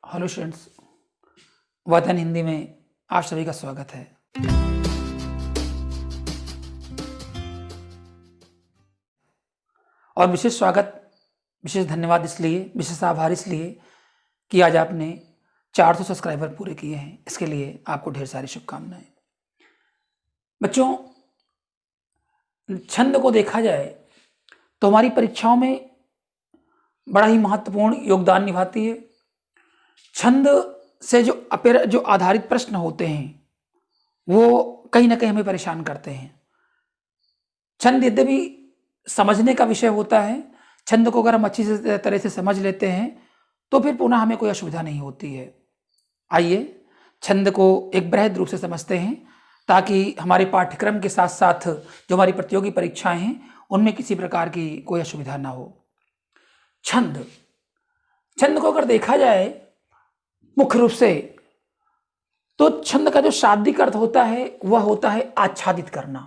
Hello students, वतन हिंदी में आप सभी का स्वागत है। और विशेष स्वागत, विशेष धन्यवाद इसलिए, विशेष आभार इसलिए कि आज आपने 400 सब्सक्राइबर पूरे किए हैं। इसके लिए आपको ढेर सारी शुभकामनाएं। बच्चों, छंद को देखा जाए तो हमारी परीक्षाओं में बड़ा ही महत्वपूर्ण योगदान निभाती है। छंद से जो आधारित प्रश्न होते हैं वो कहीं ना कहीं हमें परेशान करते हैं। छंद यद्यपि समझने का विषय होता है, छंद को अगर हम अच्छी तरह से समझ लेते हैं तो फिर पुनः हमें कोई असुविधा नहीं होती है। आइए छंद को एक बृहद रूप से समझते हैं ताकि हमारे पाठ्यक्रम के साथ साथ जो हमारी प्रतियोगी परीक्षाएं हैं उनमें किसी प्रकार की कोई असुविधा ना हो। छंद को अगर देखा जाए मुख्य रूप से तो छंद का जो शाब्दिक अर्थ होता है वह होता है आच्छादित करना।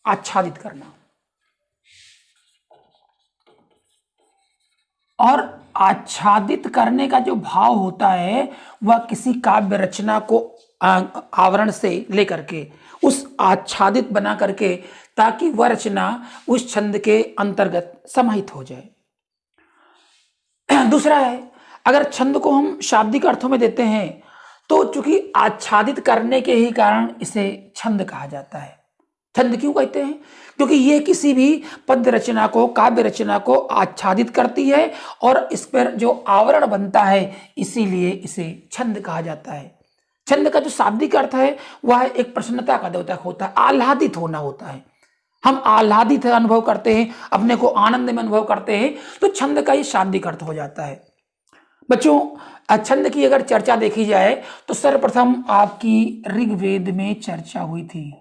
आच्छादित करना और आच्छादित करने का जो भाव होता है वह किसी काव्य रचना को आवरण से लेकर के उस आच्छादित बना करके ताकि वह रचना उस छंद के अंतर्गत समाहित हो जाए। दूसरा है, अगर छंद को हम शाब्दिक अर्थों में देते हैं तो चूंकि आच्छादित करने के ही कारण इसे छंद कहा जाता है। छंद क्यों कहते हैं? क्योंकि यह किसी भी पद्य रचना को, काव्य रचना को आच्छादित करती है और इस पर जो आवरण बनता है इसीलिए इसे छंद कहा जाता है। छंद का जो शाब्दिक अर्थ है वह एक प्रसन्नता का द्योतक होता है, आह्लादित होना होता है। हम आह्लादित अनुभव करते हैं, अपने को आनंद में अनुभव करते हैं, तो छंद का ही शाब्दिक अर्थ हो जाता है। बच्चों, छंद की अगर चर्चा देखी जाए तो सर्वप्रथम आपकी ऋग्वेद में चर्चा हुई थी।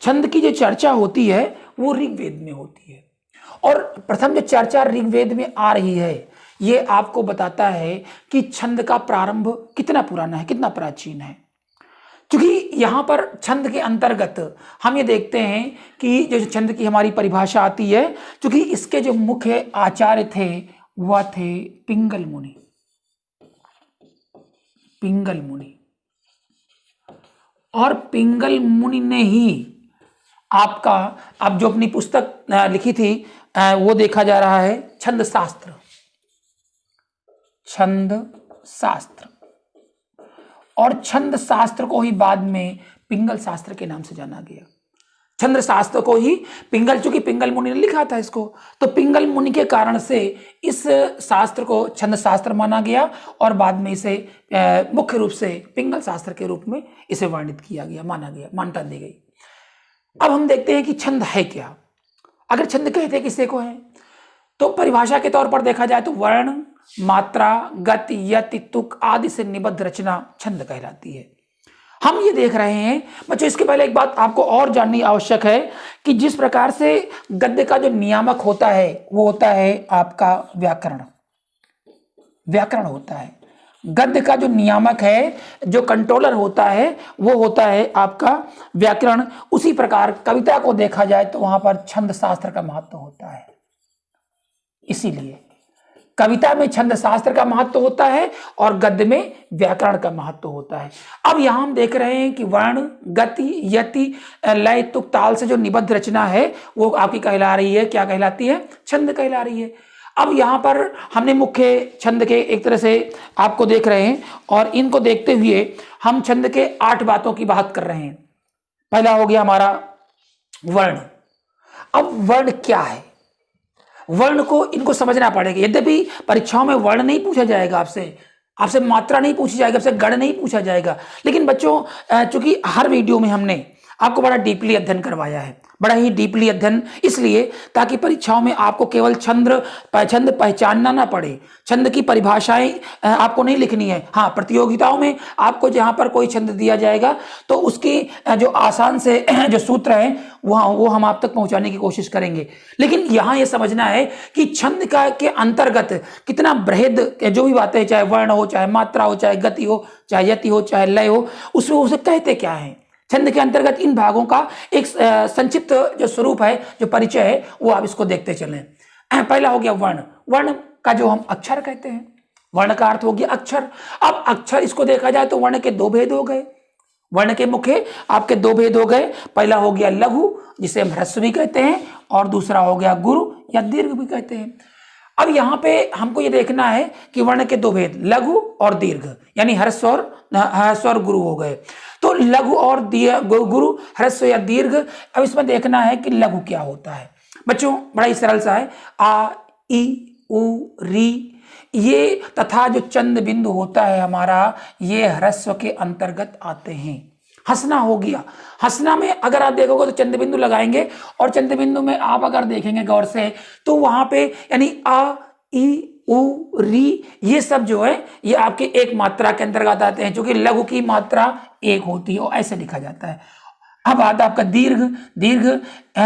छंद की जो चर्चा होती है वो ऋग्वेद में होती है और प्रथम जो चर्चा ऋग्वेद में आ रही है ये आपको बताता है कि छंद का प्रारंभ कितना पुराना है, कितना प्राचीन है। क्योंकि यहाँ पर छंद के अंतर्गत हम ये देखते हैं कि जो छंद की हमारी परिभाषा आती है, क्योंकि इसके जो मुख्य आचार्य थे वह थे पिंगल मुनि। पिंगल मुनि, और पिंगल मुनि ने ही आपका अब जो अपनी पुस्तक लिखी थी वो देखा जा रहा है छंद शास्त्र। छंद शास्त्र, और छंद शास्त्र को ही बाद में पिंगल शास्त्र के नाम से जाना गया। छंद शास्त्र को ही पिंगल, चूंकि पिंगल मुनि ने लिखा था इसको, तो पिंगल मुनि के कारण से इस शास्त्र को छंद शास्त्र माना गया और बाद में इसे मुख्य रूप से पिंगल शास्त्र के रूप में इसे वर्णित किया गया, माना गया, मान्यता दी गई। अब हम देखते हैं कि छंद है क्या। अगर छंद कहते किसे को है तो परिभाषा के तौर पर देखा जाए तो वर्ण, मात्रा, गति, यति, तुक आदि से निबद्ध रचना छंद कहलाती है। हम ये देख रहे हैं बच्चों, इसके पहले एक बात आपको और जाननी आवश्यक है कि जिस प्रकार से गद्य का जो नियामक होता है वो होता है आपका व्याकरण। व्याकरण होता है गद्य का जो नियामक है, जो कंट्रोलर होता है वो होता है आपका व्याकरण। उसी प्रकार कविता को देखा जाए तो वहां पर छंद शास्त्र का महत्व होता है। इसीलिए कविता में छंद शास्त्र का महत्व होता है और गद्य में व्याकरण का महत्व होता है। अब यहां हम देख रहे हैं कि वर्ण, गति, यति, लय, तुक, ताल से जो निबद्ध रचना है वो आपकी कहला रही है, क्या कहलाती है? छंद कहला रही है। अब यहां पर हमने मुख्य छंद के एक तरह से आपको देख रहे हैं और इनको देखते हुए हम छंद के 8 बातों की बात कर रहे हैं। पहला हो गया हमारा वर्ण। अब वर्ण क्या है? वर्ण को इनको समझना पड़ेगा। यद्यपि परीक्षाओं में वर्ण नहीं पूछा जाएगा, आपसे मात्रा नहीं पूछी जाएगी, आपसे गण नहीं पूछा जाएगा, लेकिन बच्चों चूंकि हर वीडियो में हमने आपको बड़ा डीपली अध्ययन करवाया है, बड़ा ही डीपली अध्ययन, इसलिए ताकि परीक्षाओं में आपको केवल छंद पहचानना ना पड़े, छंद की परिभाषाएं आपको नहीं लिखनी है। हाँ, प्रतियोगिताओं में आपको जहां पर कोई छंद दिया जाएगा तो उसकी जो आसान से जो सूत्र हैं वो हम आप तक पहुंचाने की कोशिश करेंगे। लेकिन यहाँ ये समझना है कि छंद का के अंतर्गत कितना बृहद जो भी बातें, चाहे वर्ण हो, चाहे मात्रा हो, चाहे गति हो, चाहे यति हो, चाहे लय हो, उसमें उसे कहते क्या है, छंद के अंतर्गत इन भागों का एक संक्षिप्त जो स्वरूप है, जो परिचय है, वो आप इसको देखते चलें। पहला हो गया वर्ण। वर्ण का जो हम अक्षर कहते हैं, वर्ण का अर्थ हो गया अक्षर। अब अक्षर इसको देखा जाए तो वर्ण के दो भेद हो गए, वर्ण के मुख्य आपके दो भेद हो गए। पहला हो गया लघु, जिसे हम ह्रस्व भी कहते हैं, और दूसरा हो गया गुरु या दीर्घ भी कहते हैं। अब यहाँ पे हमको ये देखना है कि वर्ण के दो भेद लघु और दीर्घ, यानी ह्रस्व और गुरु हो गए। तो लघु और गुरु, ह्रस्व या दीर्घ। अब इसमें देखना है कि लघु क्या होता है। बच्चों बड़ा ही सरल सा है, आ ई उ री, ये तथा जो चंद बिंदु होता है हमारा, ये ह्रस्व के अंतर्गत आते हैं। हंसना हो गया, हंसना में अगर आप देखोगे तो चंद बिंदु लगाएंगे, और चंद बिंदु में आप अगर देखेंगे गौर से तो वहां पे यानी आ ई उ री, ये सब जो है ये आपके एक मात्रा के अंतर्गत आते हैं, क्योंकि लघु की मात्रा एक होती है और ऐसे लिखा जाता है। अब आता आपका दीर्घ। दीर्घ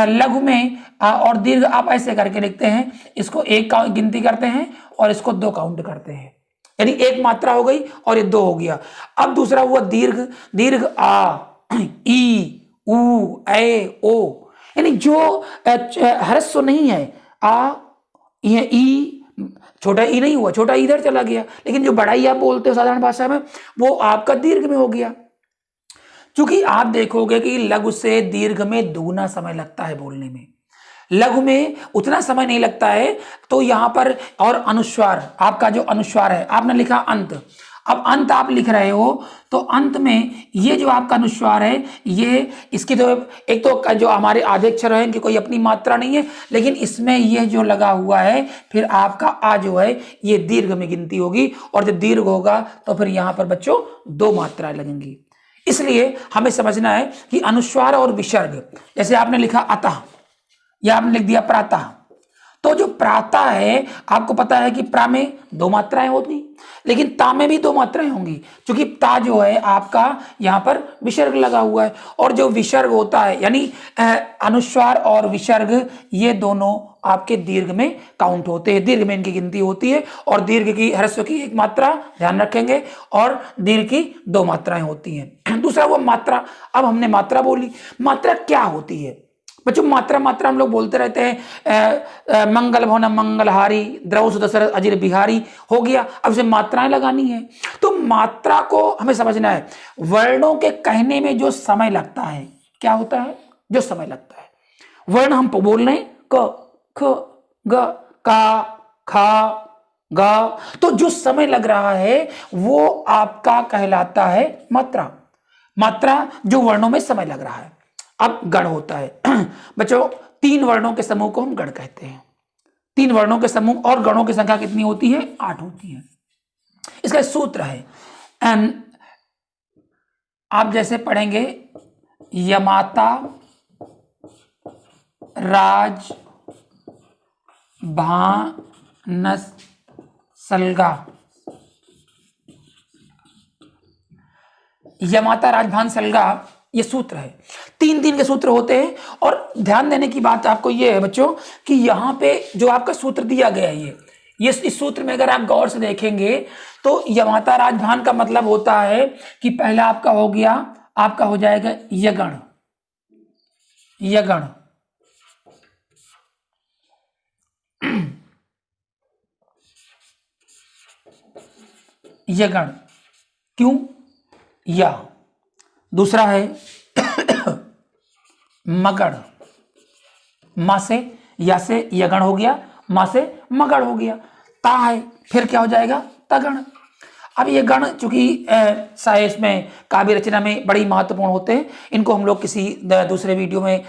लघु में और दीर्घ आप ऐसे करके लिखते हैं, इसको एक गिनती करते हैं और इसको दो काउंट करते हैं, यानी एक मात्रा हो गई और ये दो हो गया। अब दूसरा हुआ दीर्घ। दीर्घ आ ई उ ए ओ, यानी जो ह्रस्व नहीं है, आ ये ई, छोटा ई नहीं हुआ, छोटा इधर चला गया, लेकिन जो बड़ा ई आप बोलते हो साधारण भाषा में, वो आपका दीर्घ में हो गया। क्योंकि आप देखोगे कि लघु से दीर्घ में दुगना समय लगता है बोलने में, लघु में उतना समय नहीं लगता है। तो यहां पर और अनुस्वार, आपका जो अनुस्वार है, आपने लिखा अंत। अब अंत आप लिख रहे हो तो अंत में ये जो आपका अनुस्वार है, ये इसकी तो एक तो जो हमारे आधे अक्षर है इनकी कोई अपनी मात्रा नहीं है, लेकिन इसमें ये जो लगा हुआ है, फिर आपका आ जो है ये दीर्घ में गिनती होगी, और जब दीर्घ होगा तो फिर यहां पर बच्चों दो मात्राएं लगेंगी। इसलिए हमें समझना है कि अनुस्वार और विसर्ग, जैसे आपने लिखा अतः या आपने लिख दिया प्रातः, तो जो प्रातः है आपको पता है कि प्रा में दो मात्राएं होती, लेकिन ता में भी दो मात्राएं होंगी, क्योंकि ता जो है आपका यहाँ पर विसर्ग लगा हुआ है। और जो विसर्ग होता है यानी अनुस्वार और विसर्ग, ये दोनों आपके दीर्घ में काउंट होते हैं, दीर्घ में इनकी गिनती होती है। और दीर्घ की, ह्रस्व की एक मात्रा ध्यान रखेंगे, और दीर्घ की दो मात्राएं होती हैं। दूसरा वो मात्रा। अब हमने मात्रा बोली, मात्रा क्या होती है बच्चों? मात्रा मात्रा हम लोग बोलते रहते हैं, मंगल भवन मंगलहारी, द्रौस दशरथ अजिर बिहारी हो गया। अब इसे मात्राएं लगानी है, तो मात्रा को हमें समझना है। वर्णों के कहने में जो समय लगता है, क्या होता है? जो समय लगता है। वर्ण हम बोल रहे हैं क ख ग का खा गा, तो जो समय लग रहा है वो आपका कहलाता है मात्रा। मात्रा जो वर्णों में समय लग रहा है। अब गण होता है बच्चों, तीन वर्णों के समूह को हम गण कहते हैं। तीन वर्णों के समूह, और गणों की संख्या कितनी होती है? 8 होती है। इसका सूत्र है, आप जैसे पढ़ेंगे, यमाता राज भानस सलगा। यमाता राजभान सलगा, ये सूत्र है। तीन तीन के सूत्र होते हैं। और ध्यान देने की बात आपको ये है बच्चों कि यहाँ पे जो आपका सूत्र दिया गया है, ये इस सूत्र में अगर आप गौर से देखेंगे तो यमाता राजभान का मतलब होता है कि पहला आपका हो गया, आपका हो जाएगा यगण। यगण यगण क्यों? या दूसरा है मगड़, मां से, या से यगण हो गया, मां से मगड़ हो गया। ता है, फिर क्या हो जाएगा? तगण। अब ये गण चूंकि साहित्य में, काव्य रचना में बड़ी महत्वपूर्ण होते हैं, इनको हम लोग किसी दूसरे वीडियो में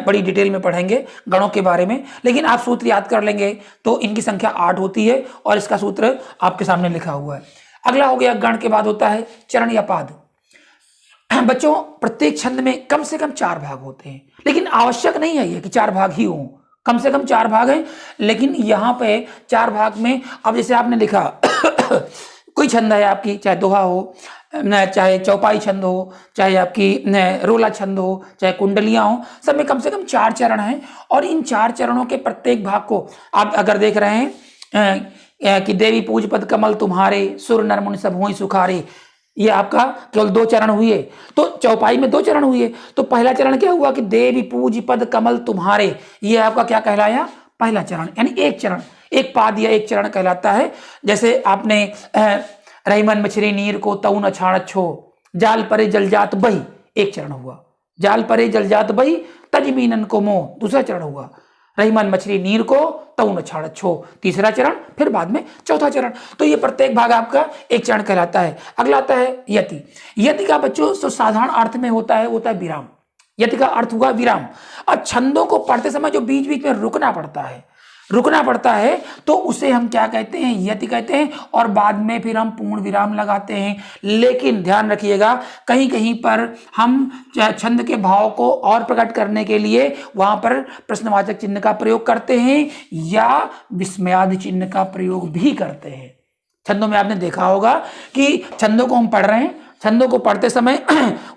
बड़ी डिटेल में पढ़ेंगे गणों के बारे में। लेकिन आप सूत्र याद कर लेंगे तो इनकी संख्या 8 होती है, और इसका सूत्र आपके सामने लिखा हुआ है। अगला हो गया गण के बाद होता है चरण या पाद। बच्चों प्रत्येक छंद में कम से कम 4 भाग होते हैं, लेकिन आवश्यक नहीं है ये कि 4 भाग ही हों, कम से कम 4 भाग हैं। लेकिन यहाँ पे 4 भाग में, अब जैसे आपने लिखा कोई छंद है आपकी, चाहे दोहा हो, चाहे चौपाई छंद हो, चाहे आपकी रोला छंद हो, चाहे कुंडलियां हो, सब में कम से कम 4 चरण हैं। और इन 4 चरणों के प्रत्येक भाग को आप अगर देख रहे हैं कि देवी पूज पद कमल तुम्हारे, सुर नर मुनि सब होई सुखारे, ये आपका केवल 2 चरण हुए। तो चौपाई में 2 चरण हुए। तो पहला चरण क्या हुआ कि देवी पूज पद कमल तुम्हारे, ये आपका क्या कहलाया, पहला चरण, यानी एक चरण, एक पाद या एक चरण कहलाता है। जैसे आपने रहीमन मछरी नीर को तऊ न छाण छो, जाल परे जल जात बही, एक चरण हुआ। जाल परे जल जात बही तज मीनन को मोह, दूसरा चरण हुआ। रहीमन मछली नीर को तऊ न छाड़ छो, तीसरा चरण, फिर बाद में चौथा चरण। तो ये प्रत्येक भाग आपका एक चरण कहलाता है। अगला आता है यति। यति का बच्चों तो साधारण अर्थ में होता है विराम। यति का अर्थ हुआ विराम। अब छंदों को पढ़ते समय जो बीच बीच में रुकना पड़ता है तो उसे हम क्या कहते हैं, यति कहते हैं। और बाद में फिर हम पूर्ण विराम लगाते हैं। लेकिन ध्यान रखिएगा, कहीं कहीं पर हम छंद के भाव को और प्रकट करने के लिए वहां पर प्रश्नवाचक चिन्ह का प्रयोग करते हैं या विस्मयादि चिन्ह का प्रयोग भी करते हैं। छंदों में आपने देखा होगा कि छंदों को हम पढ़ रहे हैं, छंदों को पढ़ते समय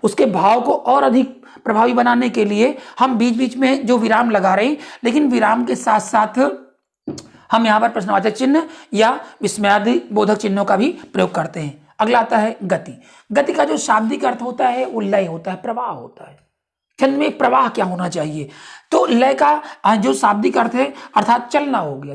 उसके भाव को और अधिक प्रभावी बनाने के लिए हम बीच बीच में जो विराम लगा रहे हैं, लेकिन विराम के साथ साथ हम यहाँ पर प्रश्नवाचक चिन्ह या विस्मयादि बोधक चिन्हों का भी प्रयोग करते हैं। अगला आता है गति। गति का जो शाब्दिक अर्थ होता है वो लय होता है, प्रवाह होता है। छंद में प्रवाह क्या होना चाहिए, तो लय का जो शाब्दिक अर्थ है अर्थात चलना हो गया,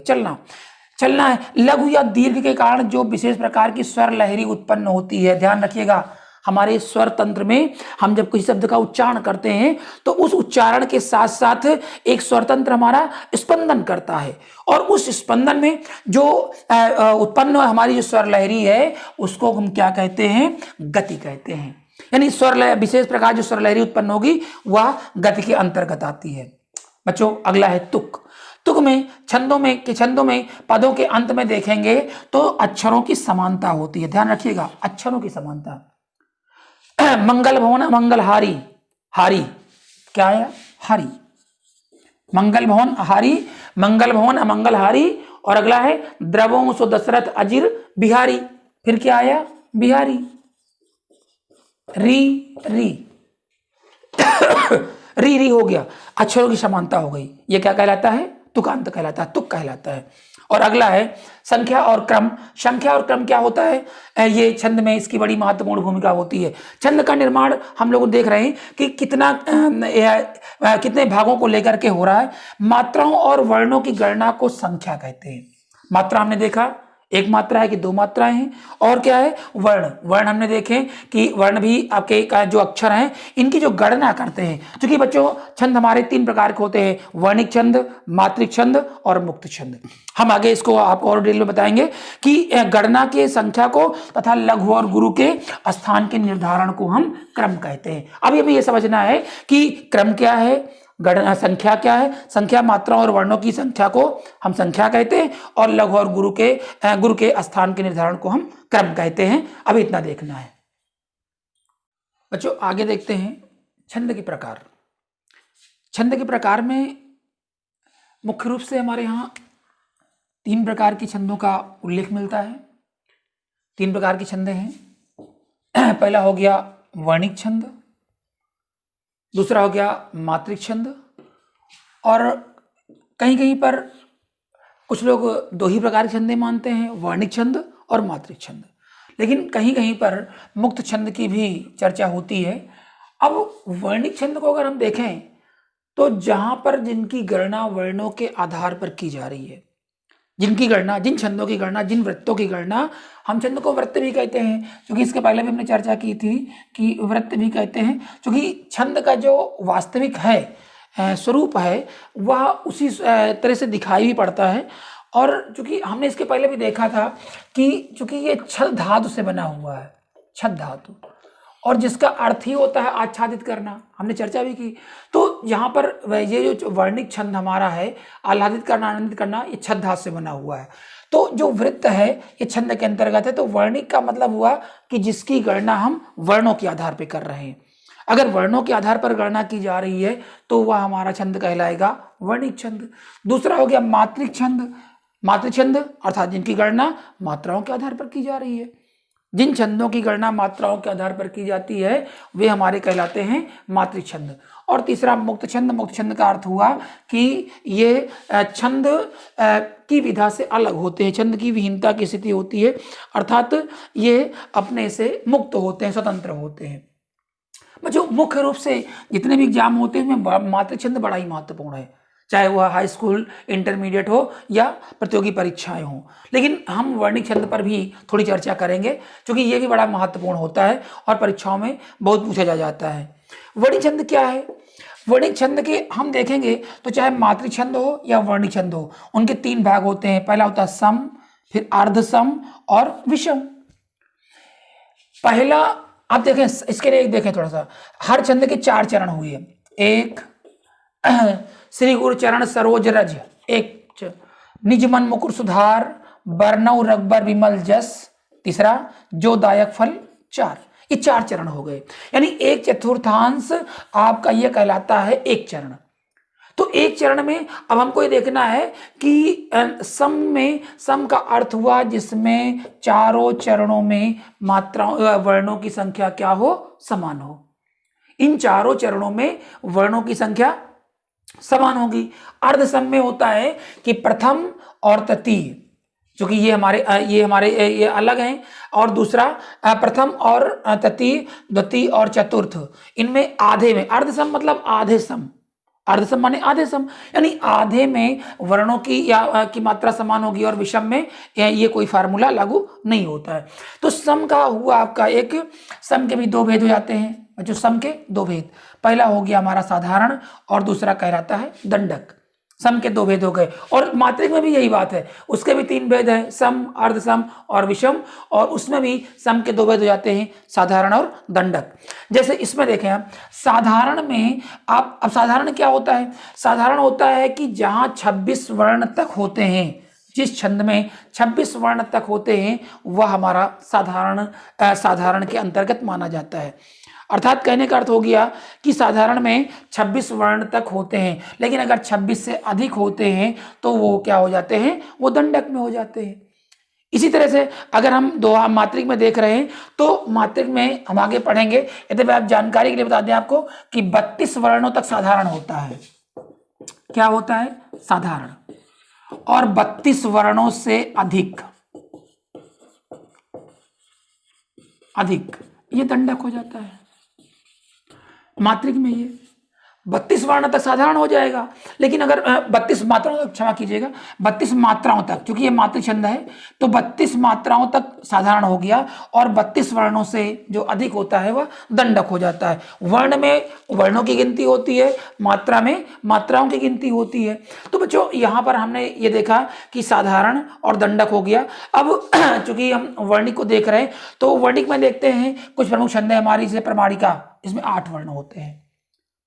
चलना है। लघु या दीर्घ के कारण जो विशेष प्रकार की स्वर लहरी उत्पन्न होती है, ध्यान रखिएगा, हमारे स्वर तंत्र में हम जब किसी शब्द का उच्चारण करते हैं तो उस उच्चारण के साथ साथ एक स्वर तंत्र हमारा स्पंदन करता है, और उस स्पंदन में जो उत्पन्न हमारी जो स्वर लहरी है उसको हम क्या कहते हैं, गति कहते हैं। यानी स्वर विशेष प्रकार जो स्वर लहरी उत्पन्न होगी वह गति के अंतर्गत आती है। बच्चों अगला है तुक। तुक में छंदों में पदों के अंत में देखेंगे तो अक्षरों की समानता होती है। ध्यान रखिएगा, अक्षरों की समानता। मंगल भवन मंगलहारी, हारी क्या है, हारी। मंगल भवन हारी, मंगल भवन अमंगलहारी। और अगला है द्रवों सो दशरथ अजिर बिहारी, फिर क्या आया, बिहारी। री री री हो गया, अक्षरों की समानता हो गई। ये क्या कहलाता है, तुकांत कहलाता है, तुक कहलाता है। और अगला है संख्या और क्रम। संख्या और क्रम क्या होता है, ये छंद में इसकी बड़ी महत्वपूर्ण भूमिका होती है। छंद का निर्माण हम लोग देख रहे हैं कि कितने भागों को लेकर के हो रहा है। मात्राओं और वर्णों की गणना को संख्या कहते हैं। मात्रा हमने देखा, एक मात्रा है कि 2 मात्राएं हैं। और क्या है, वर्ण हमने देखे कि वर्ण भी आपके जो अक्षर हैं इनकी जो गणना करते हैं। क्योंकि बच्चों छंद हमारे 3 प्रकार के होते हैं, वर्णिक छंद, मात्रिक छंद और मुक्त छंद। हम आगे इसको आपको और डिटेल में बताएंगे कि गणना के संख्या को तथा लघु और गुरु के स्थान के निर्धारण को हम क्रम कहते हैं। अभी अभी ये समझना है कि क्रम क्या है, गणना संख्या क्या है। संख्या मात्राओं और वर्णों की संख्या को हम संख्या कहते हैं, और लघु और गुरु के स्थान के निर्धारण को हम क्रम कहते हैं। अभी इतना देखना है बच्चों। आगे देखते हैं छंद के प्रकार। छंद के प्रकार में मुख्य रूप से हमारे यहाँ 3 प्रकार की छंदों का उल्लेख मिलता है। 3 प्रकार की छंद हैं। पहला हो गया वर्णिक छंद, दूसरा हो गया मात्रिक छंद, और कहीं कहीं पर कुछ लोग 2 ही प्रकार के छंदे मानते हैं, वर्णिक छंद और मात्रिक छंद। लेकिन कहीं कहीं पर मुक्त छंद की भी चर्चा होती है। अब वर्णिक छंद को अगर हम देखें तो जहां पर जिनकी गणना वर्णों के आधार पर की जा रही है, जिनकी गणना, जिन छंदों की गणना, जिन वृत्तों की गणना, हम छंद को वृत्त भी कहते हैं। क्योंकि इसके पहले भी हमने चर्चा की थी कि वृत्त भी कहते हैं, क्योंकि छंद का जो वास्तविक है स्वरूप है वह उसी तरह से दिखाई भी पड़ता है। और चूंकि हमने इसके पहले भी देखा था कि चूंकि ये छद धातु से बना हुआ है, छद धातु, और जिसका अर्थ ही होता है आच्छादित करना, हमने चर्चा भी की। तो यहाँ पर ये जो वर्णिक छंद हमारा है, आह्लादित करना, आनंदित करना, ये छद धातु से बना हुआ है। तो जो वृत्त है ये छंद के अंतर्गत है। तो वर्णिक का मतलब हुआ कि जिसकी गणना हम वर्णों के आधार पर कर रहे हैं। अगर वर्णों के आधार पर गणना की जा रही है तो वह हमारा छंद कहलाएगा वर्णिक छंद। दूसरा हो गया मात्रिक छंद। मात्रिक छंद अर्थात जिनकी गणना मात्राओं के आधार पर की जा रही है। जिन छंदों की गणना मात्राओं के आधार पर की जाती है वे हमारे कहलाते हैं मातृछंद। और तीसरा मुक्त छंद। मुक्त छंद का अर्थ हुआ कि ये छंद की विधा से अलग होते हैं, छंद की विहीनता की स्थिति होती है, अर्थात ये अपने से मुक्त होते हैं, स्वतंत्र होते हैं। बच्चों मुख्य रूप से जितने भी एग्जाम होते हैं उसमें मातृछंद बड़ा ही महत्वपूर्ण है, चाहे वह हाई स्कूल इंटरमीडिएट हो या प्रतियोगी परीक्षाएं हो। लेकिन हम वर्णिक छंद पर भी थोड़ी चर्चा करेंगे क्योंकि ये भी बड़ा महत्वपूर्ण होता है और परीक्षाओं में बहुत पूछा जाता है। वर्णिक छंद क्या है? वर्णिक छंद के हम देखेंगे तो चाहे मातृछंद हो या वर्णिक छंद हो, उनके 3 भाग होते हैं। पहला होता है सम, फिर अर्ध सम और विषम। पहला आप देखें, इसके लिए देखें थोड़ा सा, हर छंद के 4 चरण हुए। एक श्री गुरु चरण सरोज रज, एक निज मन मुकुर सुधार, बरनऊ रगबर विमल जस, तीसरा जो दायक फल 4। ये 4 चरण हो गए, यानी 1/4 आपका ये कहलाता है एक चरण। तो एक चरण में अब हमको ये देखना है कि सम में, सम का अर्थ हुआ जिसमें चारों चरणों में मात्राओं वर्णों की संख्या क्या हो? समान हो। इन चारों चरणों में वर्णों की संख्या समान होगी। अर्ध सम में होता है कि प्रथम और तृतीय, क्योंकि ये अलग हैं, और दूसरा प्रथम और तृतीय, द्वितीय और चतुर्थ, इनमें आधे में। अर्ध सम मतलब आधे सम, अर्ध सम माने आधे सम, यानी आधे में वर्णों की मात्रा समान होगी और विषम में ये कोई फार्मूला लागू नहीं होता है। तो सम का हुआ आपका एक, सम के भी 2 भेद हो जाते हैं। जो सम के 2 भेद, पहला हो गया हमारा साधारण और दूसरा कहलाता है दंडक। सम के 2 भेद हो गए। और मात्रिक में भी यही बात है, उसके भी 3 भेद है, सम, अर्ध सम और विषम, और उसमें भी सम के 2 भेद हो जाते हैं, साधारण और दंडक। जैसे इसमें देखें आप, साधारण में अब साधारण क्या होता है? साधारण होता है कि जहां 26 वर्ण तक होते हैं, जिस छंद में 26 वर्ण तक होते हैं वह हमारा साधारण के अंतर्गत माना जाता है। अर्थात कहने का अर्थ हो गया कि साधारण में 26 वर्ण तक होते हैं, लेकिन अगर 26 से अधिक होते हैं तो वो क्या हो जाते हैं? वो दंडक में हो जाते हैं। इसी तरह से अगर हम मात्रिक में देख रहे हैं तो मात्रिक में हम आगे पढ़ेंगे। यदि आप जानकारी के लिए बता दें आपको कि 32 वर्णों तक साधारण होता है। क्या होता है? साधारण। और 32 वर्णों से अधिक ये दंडक हो जाता है। मात्रिक में ये 32 वर्ण तक साधारण हो जाएगा, लेकिन अगर 32 मात्राओं तक, क्षमा कीजिएगा, 32 मात्राओं तक, क्योंकि ये मातृ छंद है तो 32 मात्राओं तक साधारण हो गया, और 32 वर्णों से जो अधिक होता है वह दंडक हो जाता है। वर्ण में वर्णों की गिनती होती है, मात्रा में मात्राओं की गिनती होती है। तो बच्चों यहाँ पर हमने ये देखा कि साधारण और दंडक हो गया। अब चूंकि हम वर्णिक को देख रहे हैं तो वर्णिक में देखते हैं कुछ प्रमुख छंद है हमारी, जैसे प्रमाणिका, इसमें 8 वर्ण होते हैं।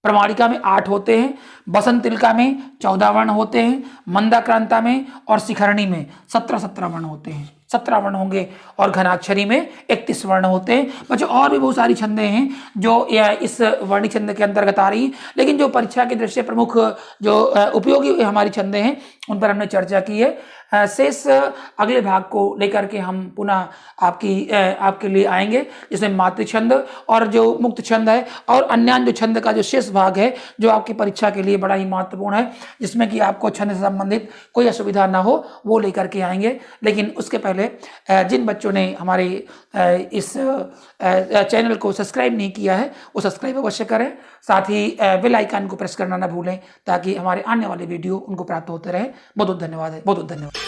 प्रमाणिका में 8 होते हैं, बसंत तिलका में 14 वर्ण होते हैं, मंदाक्रांता में और शिखरणी में 17 वर्ण होते हैं, 17 वर्ण होंगे, और घनाक्षरी में 31 वर्ण होते हैं। बच्चों और भी बहुत सारी छंदें हैं जो इस वर्णिक छंद के अंतर्गत आ रही, लेकिन जो परीक्षा की दृष्टि से प्रमुख जो उपयोगी हमारी छंदें हैं उन पर हमने चर्चा की है। शेष अगले भाग को लेकर के हम पुनः आपके लिए आएंगे, जिसमें मातृ छंद और जो मुक्त छंद है और अन्य जो छंद का जो शेष भाग है जो आपकी परीक्षा के लिए बड़ा ही महत्वपूर्ण है, जिसमें कि आपको छंद से संबंधित कोई असुविधा ना हो, वो लेकर के आएंगे। लेकिन उसके पहले जिन बच्चों ने हमारे इस चैनल को सब्सक्राइब नहीं किया है वो सब्सक्राइब अवश्य करें, साथ ही बेल आइकन को प्रेस करना ना भूलें ताकि हमारे आने वाले वीडियो उनको प्राप्त होते रहे। बहुत बहुत धन्यवाद है, बहुत बहुत धन्यवाद।